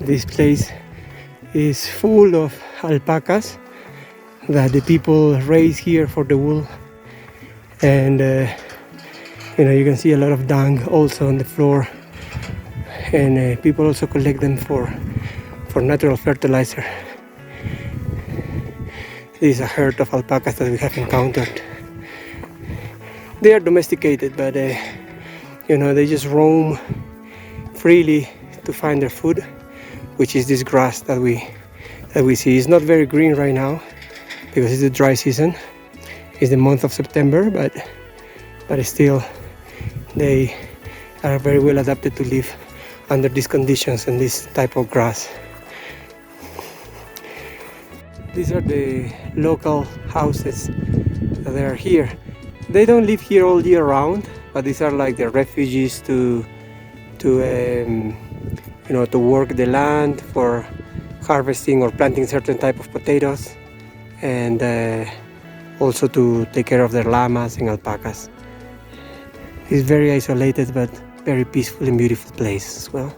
This place is full of alpacas that the people raise here for the wool, and you can see a lot of dung also on the floor, and people also collect them for natural fertilizer. This is a herd of alpacas that we have encountered. They are domesticated, but they just roam freely to find their food, which is this grass that we see. It's not very green right now because it's the dry season. It's the month of September, but still they are very well adapted to live under these conditions and this type of grass. These are the local houses that are here. They don't live here all year round, but these are like the refugees to work the land for harvesting or planting certain type of potatoes, and also to take care of their llamas and alpacas. It's very isolated but very peaceful and beautiful place as well.